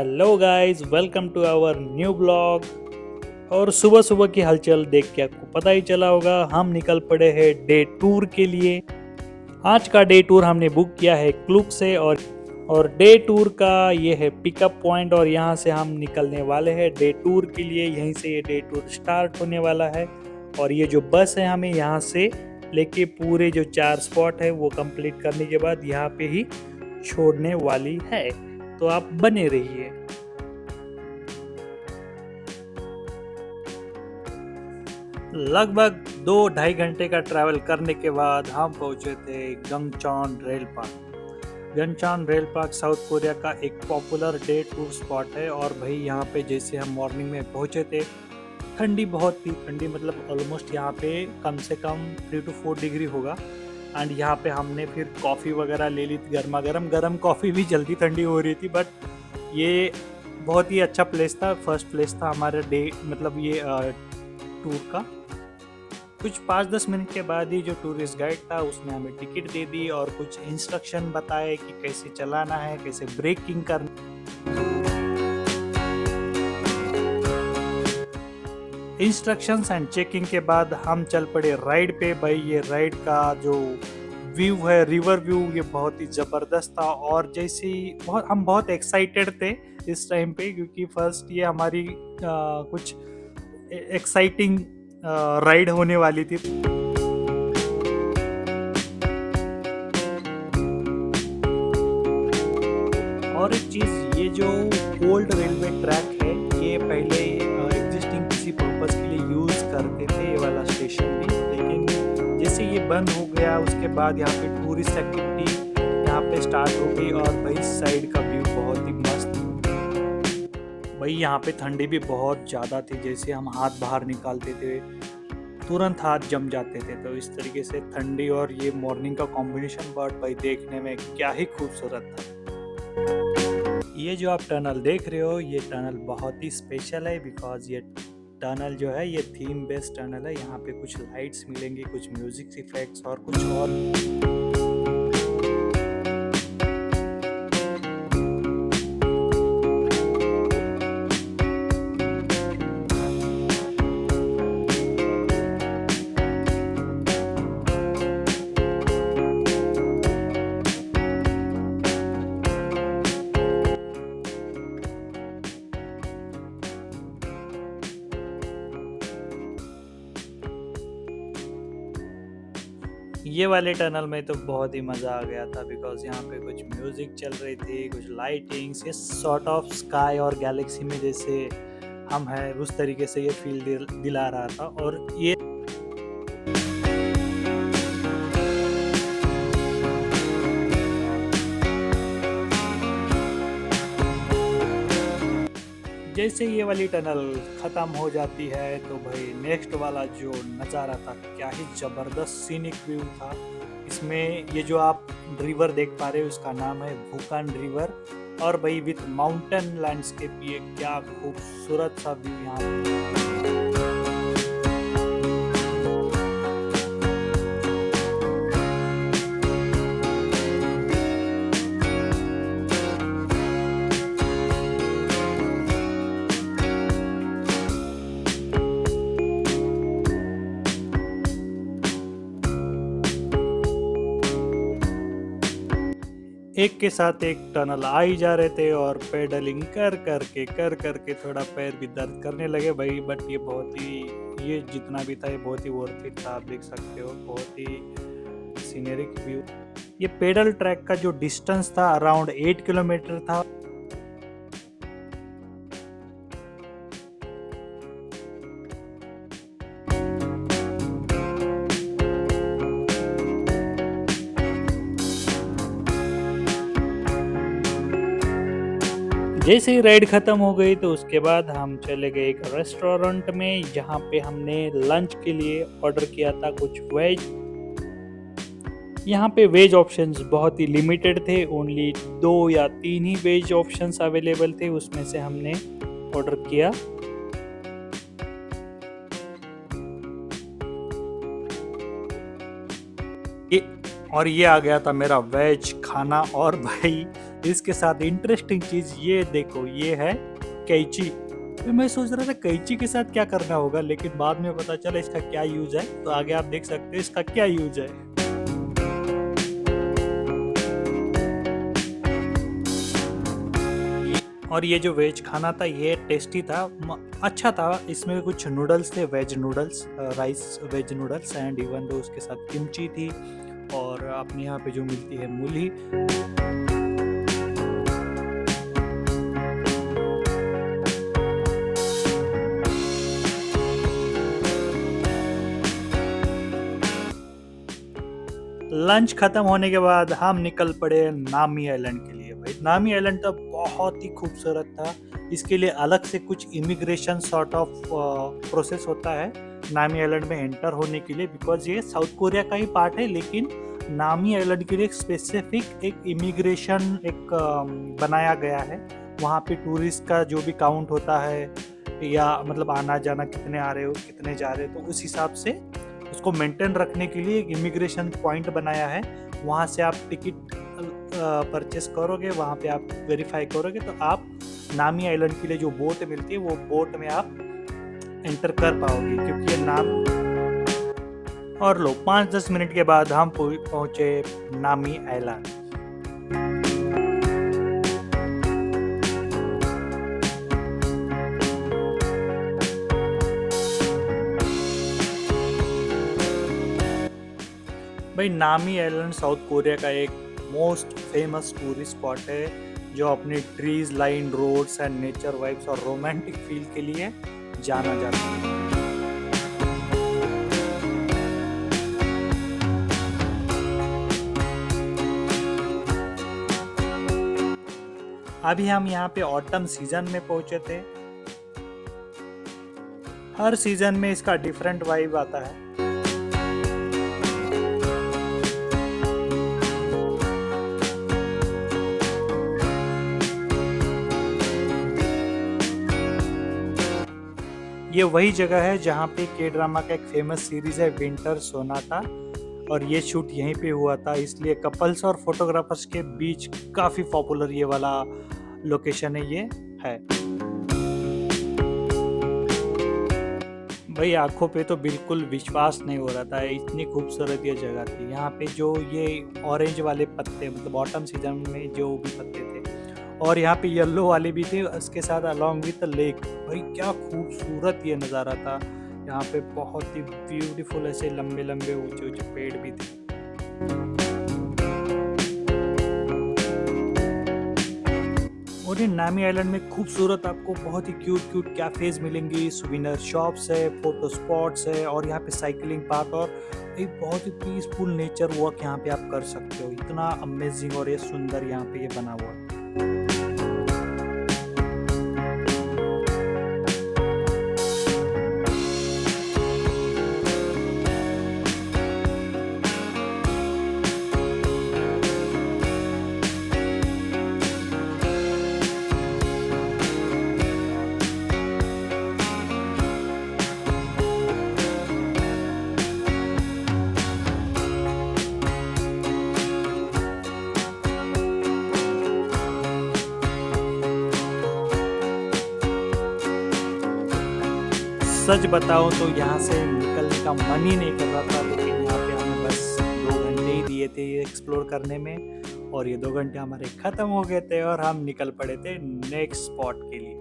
Hello guys, welcome to our new blog. और सुबह सुबह की हलचल देख के आपको पता ही चला होगा, हम निकल पड़े हैं डे टूर के लिए। आज का डे टूर हमने बुक किया है क्लूक से और डे टूर का ये है पिकअप पॉइंट और यहाँ से हम निकलने वाले हैं डे टूर के लिए। यहीं से ये डे टूर स्टार्ट होने वाला है और ये जो बस है हमें यहाँ से लेके पूरे जो 4 स्पॉट है वो कंप्लीट करने के बाद यहाँ पे ही छोड़ने वाली है। तो आप बने रहिए। लगभग 2-2.5 घंटे का ट्रैवल करने के बाद हम पहुंचे थे Gangchon rail park. Gangchon rail park south Korea का एक पॉपुलर डे टूर स्पॉट है। और भाई यहाँ पे जैसे हम मॉर्निंग में पहुंचे थे, ठंडी बहुत थी। ठंडी मतलब ऑलमोस्ट यहाँ पे कम से कम 3 to 4 डिग्री होगा। एंड यहाँ पे हमने फिर कॉफ़ी वगैरह ले ली थी, गर्मा गर्म। गर्म कॉफ़ी भी जल्दी ठंडी हो रही थी, बट ये बहुत ही अच्छा प्लेस था। फर्स्ट प्लेस था हमारे डे मतलब ये टूर का। कुछ 5-10 मिनट के बाद ही जो टूरिस्ट गाइड था उसने हमें टिकट दे दी और कुछ इंस्ट्रक्शन बताए कि कैसे चलाना है, कैसे ब्रेकिंग करना। इंस्ट्रक्शंस एंड चेकिंग के बाद हम चल पड़े राइड पे। भाई ये राइड का जो व्यू है, रिवर व्यू, ये बहुत ही ज़बरदस्त था। और जैसे ही हम बहुत एक्साइटेड थे इस टाइम पे, क्योंकि फर्स्ट ये हमारी कुछ एक्साइटिंग राइड होने वाली थी। और एक चीज़, ये जो ओल्ड रेलवे ट्रैक है ये पहले एग्जिस्टिंग किसी पर्पस के लिए यूज़ करते थे ये वाला स्टेशन भी, लेकिन जैसे ये बंद हो गया उसके बाद यहाँ पे टूरिस्ट एक्टिविटी यहाँ पे स्टार्ट हो गई। और भाई साइड का व्यू बहुत ही मस्त। भाई यहाँ पे ठंडी भी बहुत ज़्यादा थी। जैसे हम हाथ बाहर निकालते थे तुरंत हाथ जम जाते थे। तो इस तरीके से ठंडी और ये मॉर्निंग का कॉम्बिनेशन बर्ड भाई देखने में क्या ही खूबसूरत था। ये जो आप टनल देख रहे हो, ये टनल बहुत ही स्पेशल है बिकॉज ये टनल जो है ये थीम बेस्ड टनल है। यहाँ पे कुछ लाइट्स मिलेंगी, कुछ म्यूजिक इफेक्ट्स और कुछ और। ये वाले टनल में तो बहुत ही मज़ा आ गया था बिकॉज यहाँ पे कुछ म्यूज़िक चल रही थी, कुछ लाइटिंग्स। ये सॉर्ट ऑफ स्काई और गैलेक्सी में जैसे हम हैं उस तरीके से ये फील दिला रहा था। और ये जैसे ये वाली टनल ख़त्म हो जाती है तो भाई नेक्स्ट वाला जो नज़ारा था, क्या ही ज़बरदस्त सीनिक व्यू था। इसमें ये जो आप रिवर देख पा रहे हो इसका नाम है भूकान रिवर। और भाई विथ माउंटेन लैंडस्केप, ये क्या खूबसूरत सा व्यू यहाँ पे। एक के साथ एक टनल आ ही जा रहे थे और पेडलिंग कर करके थोड़ा पैर भी दर्द करने लगे भाई। बट ये बहुत ही, ये जितना भी था ये बहुत ही वर्थ इट था। आप देख सकते हो बहुत ही सीनरिक व्यू। ये पेडल ट्रैक का जो डिस्टेंस था अराउंड 8 किलोमीटर था। जैसे ही राइड ख़त्म हो गई तो उसके बाद हम चले गए एक रेस्टोरेंट में, जहाँ पे हमने लंच के लिए ऑर्डर किया था कुछ वेज। यहाँ पे वेज ऑप्शंस बहुत ही लिमिटेड थे, ओनली 2 या 3 ही वेज ऑप्शंस अवेलेबल थे। उसमें से हमने ऑर्डर किया और ये आ गया था मेरा वेज खाना। और भाई इसके साथ इंटरेस्टिंग चीज़ ये देखो, ये है कैंची। तो मैं सोच रहा था कैंची के साथ क्या करना होगा, लेकिन बाद में पता चला इसका क्या यूज़ है। तो आगे आप देख सकते हो इसका क्या यूज़ है। और ये जो वेज खाना था ये टेस्टी था, अच्छा था। इसमें कुछ नूडल्स थे, veg noodles, rice veg noodles, and even दो उसके साथ किमची थी, और अपने यहाँ पे जो मिलती है मूली। लंच खत्म होने के बाद हम निकल पड़े नामी आइलैंड के लिए। भाई नामी आइलैंड तो बहुत ही खूबसूरत था। इसके लिए अलग से कुछ इमिग्रेशन सॉर्ट ऑफ प्रोसेस होता है नामी आइलैंड में एंटर होने के लिए, बिकॉज ये साउथ कोरिया का ही पार्ट है, लेकिन नामी आइलैंड के लिए एक स्पेसिफिक एक इमिग्रेशन बनाया गया है। वहाँ पे टूरिस्ट का जो भी काउंट होता है, या मतलब आना जाना कितने आ रहे हो कितने जा रहे हो, तो उस हिसाब से उसको मेंटेन रखने के लिए एक इमिग्रेशन पॉइंट बनाया है। वहाँ से आप टिकट परचेस करोगे, वहाँ पे आप वेरीफाई करोगे, तो आप नामी आइलैंड के लिए जो बोट मिलती है वो बोट में आप एंटर कर पाओगे, क्योंकि ये नाम। और लो 5-10 मिनट के बाद हम पहुँचे नामी आइलैंड। भाई नामी आइलैंड साउथ कोरिया का एक मोस्ट फेमस टूरिस्ट स्पॉट है, जो अपने trees line roads and nature vibes और रोमांटिक फील के लिए जाना जाता है। अभी हम यहाँ पे ऑटम सीजन में पहुंचे थे। हर सीजन में इसका डिफरेंट वाइब आता है। ये वही जगह है जहाँ पे के ड्रामा का एक फेमस सीरीज है विंटर सोनाटा, और ये शूट यहीं पे हुआ था, इसलिए कपल्स और फोटोग्राफर्स के बीच काफ़ी पॉपुलर ये वाला लोकेशन है। भाई आंखों पे तो बिल्कुल विश्वास नहीं हो रहा था, इतनी खूबसूरत ये जगह थी। यहाँ पे जो ये ऑरेंज वाले पत्ते, मतलब ऑटम सीजन में जो भी पत्ते थे, और यहाँ पे येलो वाले भी थे, उसके साथ अलॉन्ग विद लेक। भाई क्या खूबसूरत ये नज़ारा था। यहाँ पे बहुत ही ब्यूटीफुल ऐसे लंबे लंबे ऊंचे ऊंचे पेड़ भी थे। और ये नामी आइलैंड में खूबसूरत आपको बहुत ही क्यूट क्यूट कैफेज मिलेंगी, सुविनर शॉप्स है, फोटो स्पॉट्स है, और यहाँ पे साइकिलिंग पार्क, और एक बहुत ही पीसफुल नेचर वॉक यहाँ पे आप कर सकते हो। इतना अमेजिंग और ये सुंदर यहाँ पे ये बना हुआ है। सच बताओ तो यहाँ से निकलने का मन ही नहीं कर रहा था, लेकिन यहाँ पे हमें बस 2 घंटे ही दिए थे ये एक्सप्लोर करने में, और ये 2 घंटे हमारे ख़त्म हो गए थे और हम निकल पड़े थे नेक्स्ट स्पॉट के लिए।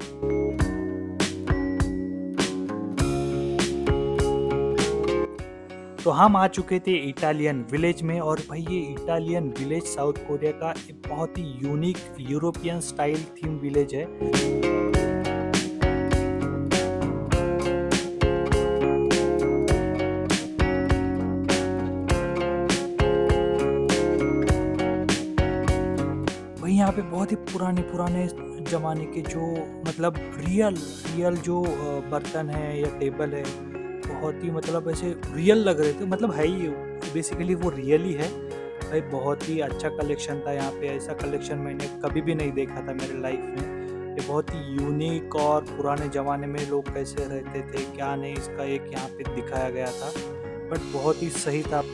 तो हम आ चुके थे इटालियन विलेज में, और भाई ये इटालियन विलेज साउथ कोरिया का एक बहुत ही unique European style theme village है। यहाँ पे बहुत ही पुराने ज़माने के जो मतलब रियल जो बर्तन है या टेबल है, बहुत ही मतलब ऐसे रियल लग रहे थे, मतलब है ही बेसिकली वो रियल ही है। भाई बहुत ही अच्छा कलेक्शन था यहाँ पे, ऐसा कलेक्शन मैंने कभी भी नहीं देखा था मेरे लाइफ में। ये बहुत ही यूनिक, और पुराने ज़माने में लोग कैसे रहते थे क्या नहीं, इसका एक यहाँ पे दिखाया गया था, बट बहुत ही सही था।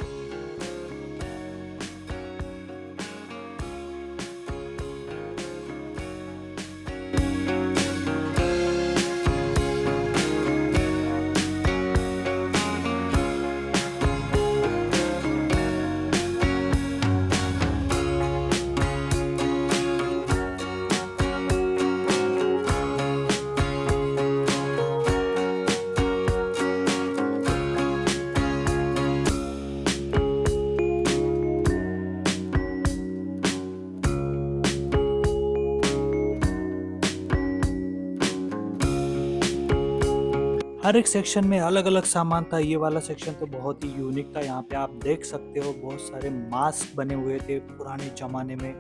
हर एक सेक्शन में अलग-अलग सामान था। ये वाला सेक्शन तो बहुत ही यूनिक था। यहाँ पे आप देख सकते हो बहुत सारे मास्क बने हुए थे। पुराने ज़माने में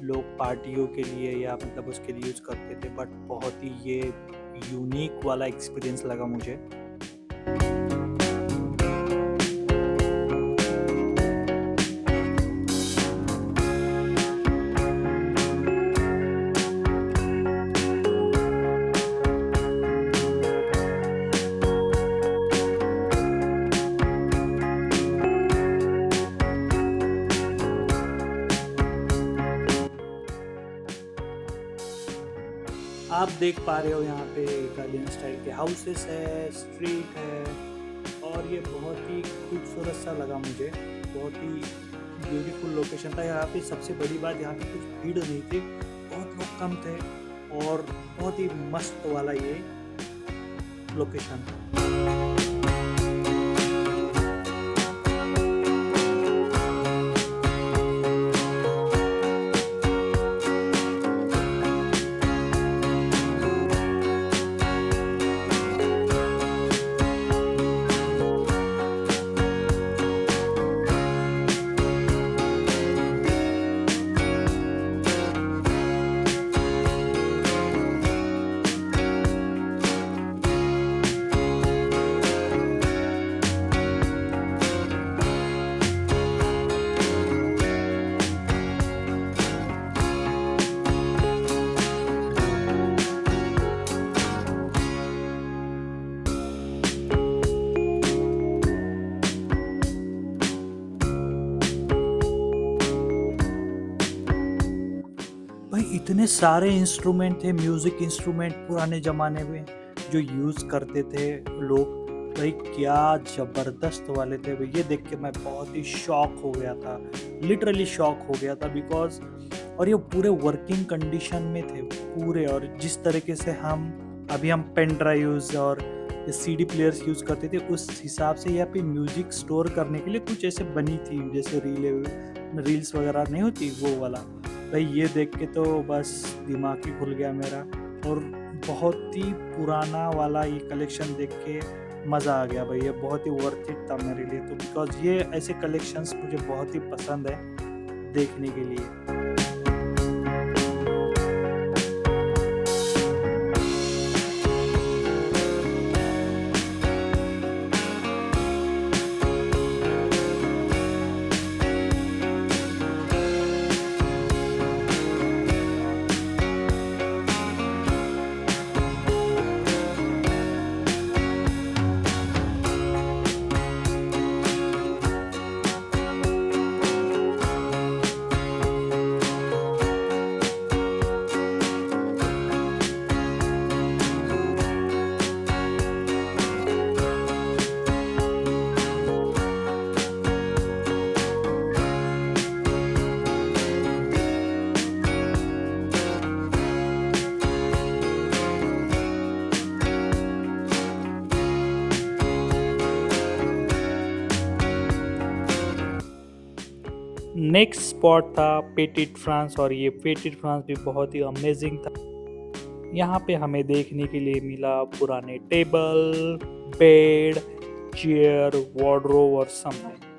लोग पार्टियों के लिए या मतलब उसके लिए यूज़ करते थे, बट बहुत ही ये यूनिक वाला एक्सपीरियंस लगा मुझे। आप देख पा रहे हो यहाँ पे इटालियन स्टाइल के हाउसेस है, स्ट्रीट है और ये बहुत ही खूबसूरत सा लगा मुझे। बहुत ही ब्यूटीफुल लोकेशन था। यहाँ पे सबसे बड़ी बात, यहाँ पे कुछ भीड़ नहीं थी, बहुत लोग कम थे और बहुत ही मस्त वाला ये लोकेशन था। भाई इतने सारे इंस्ट्रूमेंट थे, म्यूजिक इंस्ट्रूमेंट पुराने ज़माने में जो यूज़ करते थे लोग। भाई क्या ज़बरदस्त वाले थे भाई, ये देख के मैं बहुत ही शॉक हो गया था, लिटरली शॉक हो गया था बिकॉज। और ये पूरे वर्किंग कंडीशन में थे पूरे। और जिस तरीके से हम पेन ड्राइव्स और सीडी प्लेयर्स यूज़ करते थे, उस हिसाब से यहाँ पे म्यूजिक स्टोर करने के लिए कुछ ऐसे बनी थी, जैसे रील्स वगैरह नहीं होती वो वाला। भाई ये देख के तो बस दिमाग ही खुल गया मेरा। और बहुत ही पुराना वाला ये कलेक्शन देख के मज़ा आ गया भाई। ये बहुत ही वर्थ इट था मेरे लिए तो, बिकॉज ये ऐसे कलेक्शंस मुझे बहुत ही पसंद है देखने के लिए। नेक्स्ट स्पॉट था पेटिट फ्रांस, और ये पेटिट फ्रांस भी बहुत ही अमेजिंग था। यहाँ पे हमें देखने के लिए मिला पुराने टेबल, बेड, चेयर, वार्डरोब और समथिंग।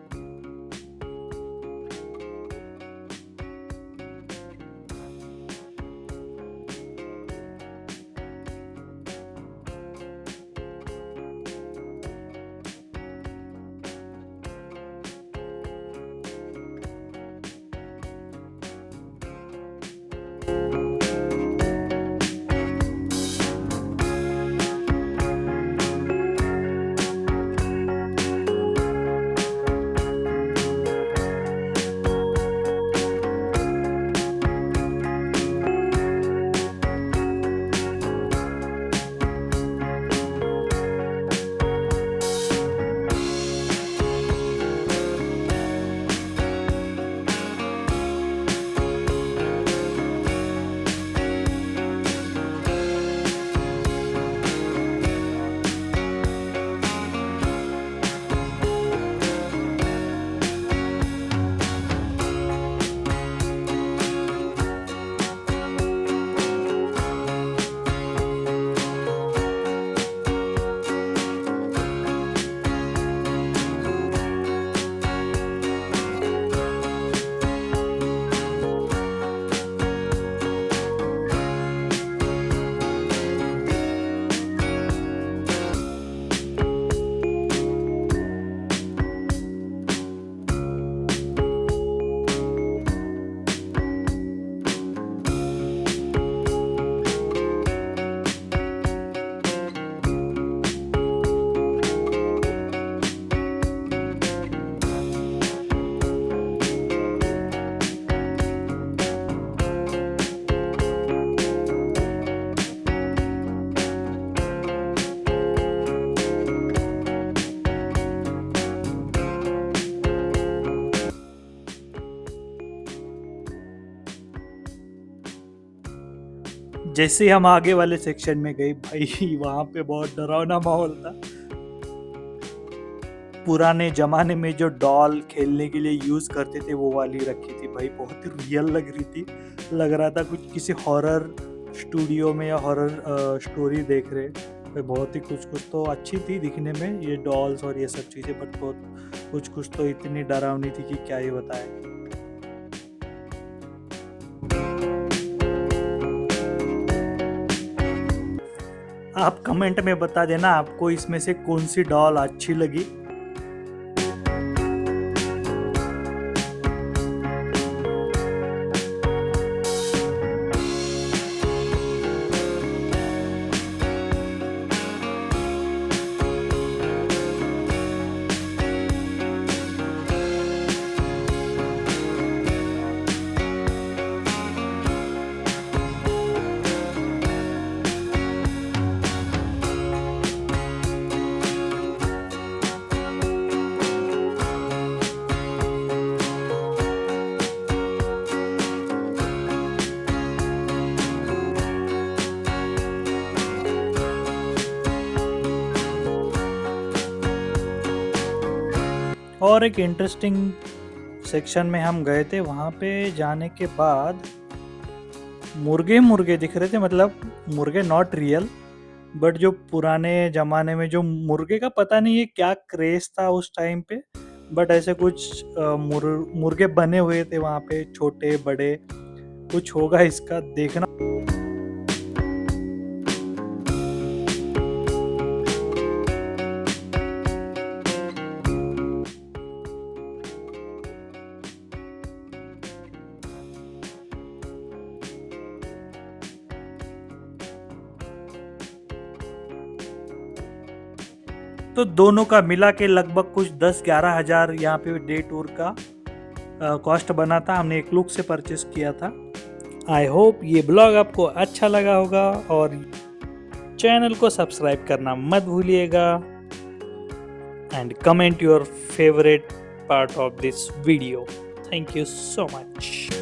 जैसे ही हम आगे वाले सेक्शन में गए भाई वहाँ पे बहुत डरावना माहौल था। पुराने ज़माने में जो डॉल खेलने के लिए यूज़ करते थे वो वाली रखी थी भाई, बहुत ही रियल लग रही थी। लग रहा था कुछ किसी हॉरर स्टूडियो में या हॉरर स्टोरी देख रहे। भाई बहुत ही कुछ-कुछ तो अच्छी थी दिखने में ये डॉल्स और ये सब चीज़ें, बट बहुत कुछ-कुछ तो इतनी डरावनी थी कि क्या ही बताएँ। आप कमेंट में बता देना आपको इसमें से कौन-सी डॉल अच्छी लगी। और एक इंटरेस्टिंग सेक्शन में हम गए थे, वहाँ पे जाने के बाद मुर्गे दिख रहे थे, मतलब मुर्गे नॉट रियल, बट जो पुराने ज़माने में जो मुर्गे का पता नहीं है क्या क्रेज़ था उस टाइम पे, बट ऐसे कुछ मुर्गे बने हुए थे वहाँ पे, छोटे बड़े कुछ होगा इसका देखना। तो दोनों का मिला के लगभग कुछ 10-11 हज़ार यहाँ पे डे टूर का कॉस्ट बना था। हमने एक लुक से परचेस किया था। आई होप ये ब्लॉग आपको अच्छा लगा होगा और चैनल को सब्सक्राइब करना मत भूलिएगा and comment your favourite part of this video. Thank you so much.